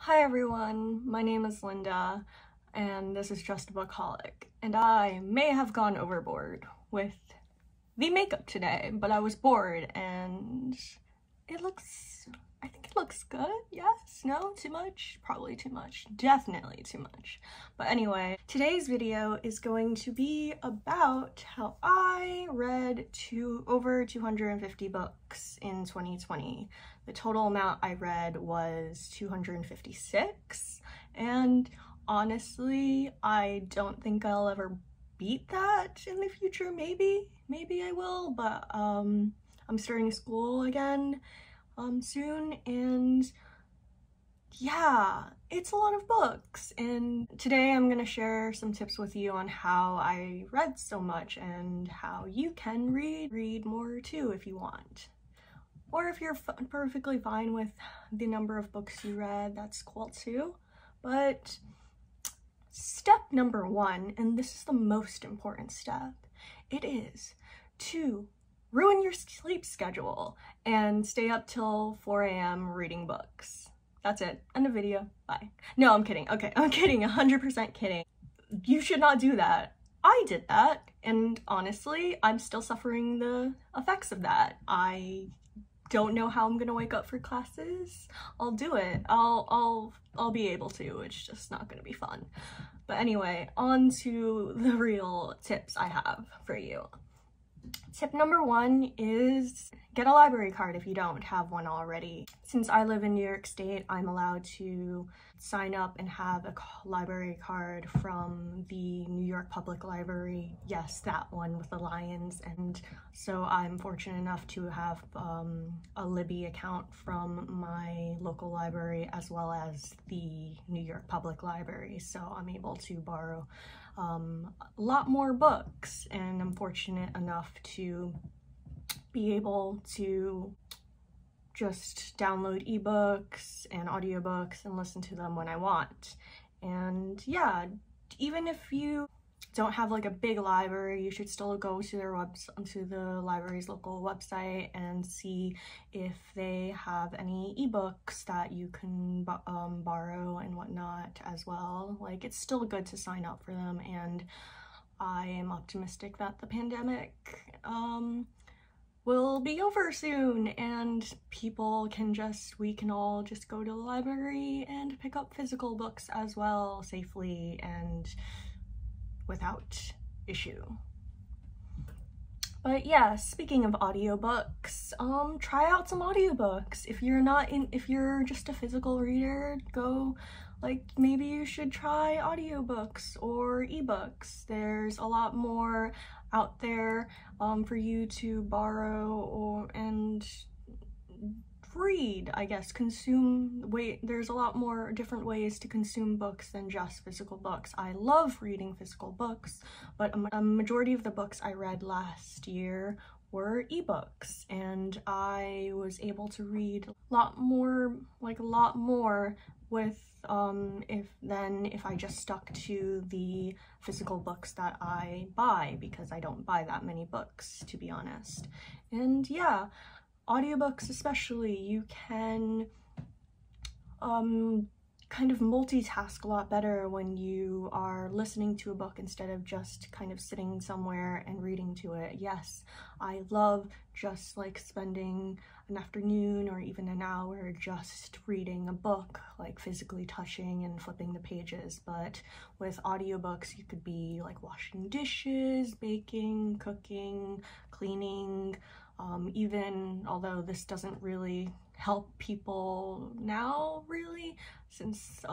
Hi everyone, my name is Linda, and this is Just a Bookaholic, and I may have gone overboard with the makeup today, but I was bored, and I think it looks good, yes, no, too much, probably too much, definitely too much. But anyway, today's video is going to be about how I read over 250 books in 2020. The total amount I read was 256, and honestly, I don't think I'll ever beat that in the future. Maybe I will, but I'm starting school again soon, and yeah, it's a lot of books. And today I'm gonna share some tips with you on how I read so much and how you can read more too if you want. Or if you're perfectly fine with the number of books you read, that's cool too. But step number one, and this is the most important step, it is to ruin your sleep schedule and stay up till 4 a.m. reading books. That's it. End of video. Bye. No, I'm kidding. Okay, I'm kidding. 100% kidding. You should not do that. I did that, and honestly, I'm still suffering the effects of that. I don't know how I'm gonna wake up for classes. I'll do it. I'll be able to. It's just not gonna be fun. But anyway, on to the real tips I have for you. Tip number one is get a library card if you don't have one already. Since I live in New York State, I'm allowed to sign up and have a library card from the New York Public Library. Yes, that one with the lions. And so I'm fortunate enough to have a Libby account from my local library as well as the New York Public Library. So I'm able to borrow a lot more books, and I'm fortunate enough to be able to just download ebooks and audiobooks and listen to them when I want. And yeah, even if you don't have like a big library, you should still go to the library's local website and see if they have any ebooks that you can borrow and whatnot as well. Like, it's still good to sign up for them, and I am optimistic that the pandemic will be over soon and we can all just go to the library and pick up physical books as well safely and without issue. But yeah, speaking of audiobooks, try out some audiobooks. If you're just a physical reader, maybe you should try audiobooks or ebooks. There's a lot more out there for you to borrow and read, I guess, there's a lot more different ways to consume books than just physical books. I love reading physical books, but a majority of the books I read last year were ebooks, and I was able to read a lot more with if I just stuck to the physical books that I buy, because I don't buy that many books, to be honest. And yeah, audiobooks especially, you can kind of multitask a lot better when you are listening to a book instead of just kind of sitting somewhere and reading to it. Yes, I love just like spending an afternoon or even an hour just reading a book, like physically touching and flipping the pages. But with audiobooks, you could be like washing dishes, baking, cooking, cleaning, even although this doesn't really help people now, really, since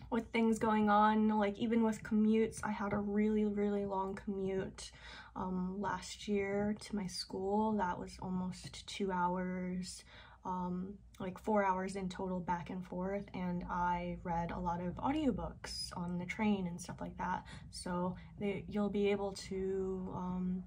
with things going on, like even with commutes, I had a really long commute last year to my school. That was almost 2 hours, like 4 hours in total back and forth, and I read a lot of audiobooks on the train and stuff like that. So you'll be able to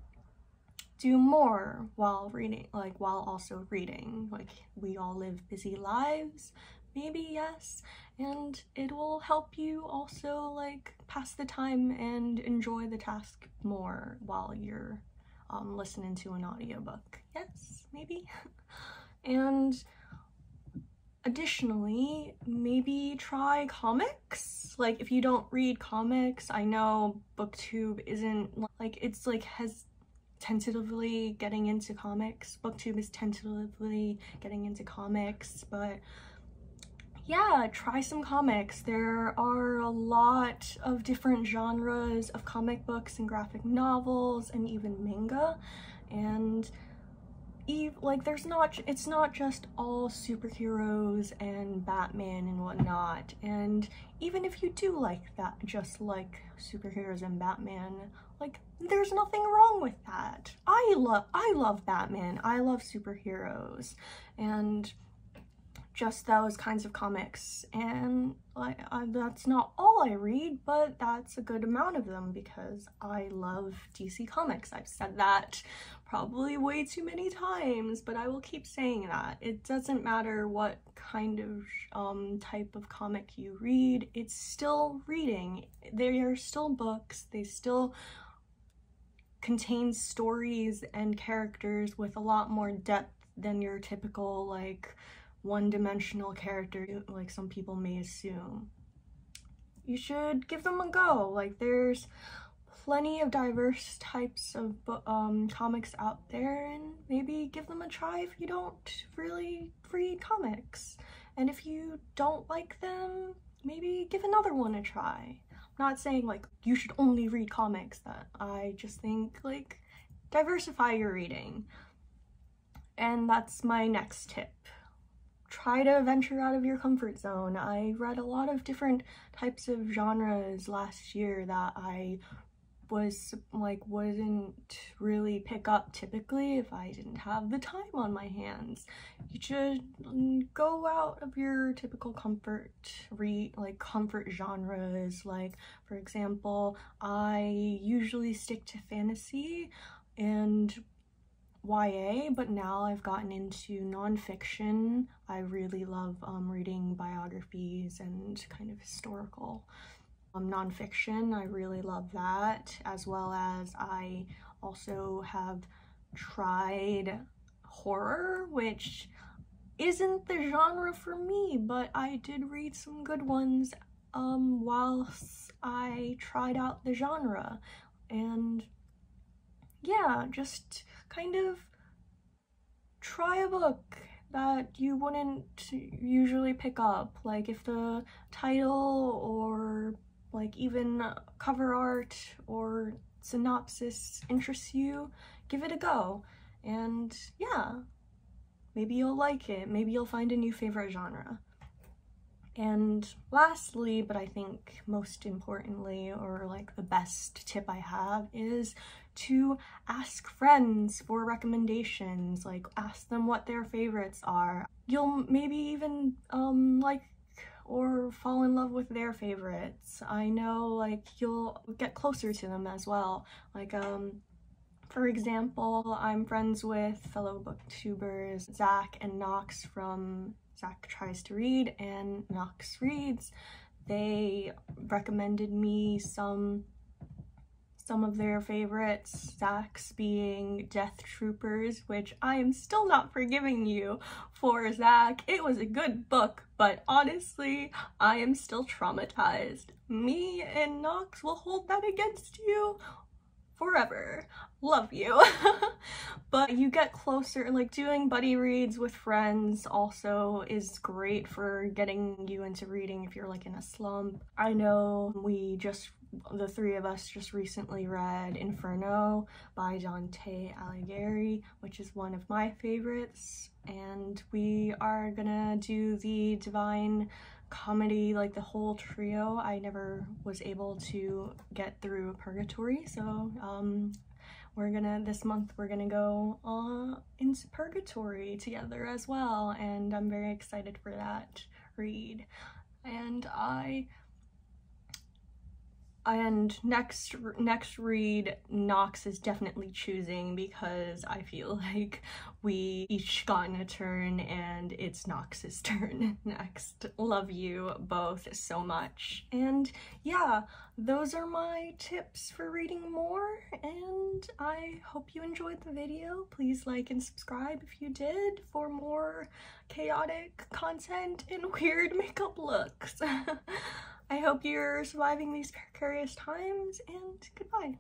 do more while reading, while also reading. Like, we all live busy lives, maybe, yes, and it will help you also like pass the time and enjoy the task more while you're listening to an audiobook. Yes, maybe. And Additionally, maybe try comics. Like, if you don't read comics, I know BookTube isn't like, it's like has tentatively getting into comics. BookTube is tentatively getting into comics, but yeah, try some comics. There are a lot of different genres of comic books and graphic novels and even manga, and like it's not just all superheroes and Batman and whatnot. And even if you do like that, just like superheroes and Batman, like there's nothing wrong with that. I love Batman, I love superheroes, and just those kinds of comics. And that's not all I read, but that's a good amount of them because I love DC Comics. I've said that probably way too many times, but I will keep saying that. It doesn't matter what kind of type of comic you read, it's still reading. They are still books, they still contain stories and characters with a lot more depth than your typical like one-dimensional character like some people may assume. You should give them a go. Like, there's plenty of diverse types of comics out there, and maybe give them a try if you don't really read comics. And if you don't like them, maybe give another one a try. I'm not saying like you should only read comics, that I just think like diversify your reading. And that's my next tip. Try to venture out of your comfort zone. I read a lot of different types of genres last year that I wouldn't really pick up typically if I didn't have the time on my hands. You should go out of your typical comfort genres. Like, for example, I usually stick to fantasy and YA, but now I've gotten into nonfiction. I really love reading biographies and kind of historical nonfiction. I really love that, as well as I also have tried horror, which isn't the genre for me, but I did read some good ones whilst I tried out the genre. And yeah, just kind of try a book that you wouldn't usually pick up. Like, if the title or like even cover art or synopsis interests you, give it a go. And yeah, maybe you'll like it. Maybe you'll find a new favorite genre. And lastly, but I think most importantly, or like the best tip I have, is to ask friends for recommendations. Like, ask them what their favorites are. You'll maybe even like or fall in love with their favorites. I know, like, you'll get closer to them as well. Like, for example, I'm friends with fellow booktubers Zach and Nox from Zach Tries to Read and Nox Reads. They recommended me some of their favorites, Zach's being Death Troopers, which I am still not forgiving you for, Zach. It was a good book, but honestly, I am still traumatized. Me and Nox will hold that against you forever. Love you. But you get closer, like doing buddy reads with friends also is great for getting you into reading if you're like in a slump. I know the three of us just recently read Inferno by Dante Alighieri, which is one of my favorites, and we are gonna do the Divine Comedy, like the whole trio. I never was able to get through Purgatory, so this month we're gonna go into Purgatory together as well, and I'm very excited for that read. And I And next read, Nox is definitely choosing because I feel like we each gotten a turn and it's Nox's turn next. Love you both so much. And yeah, those are my tips for reading more, and I hope you enjoyed the video. Please like and subscribe if you did for more chaotic content and weird makeup looks. I hope you're surviving these precarious times, and goodbye.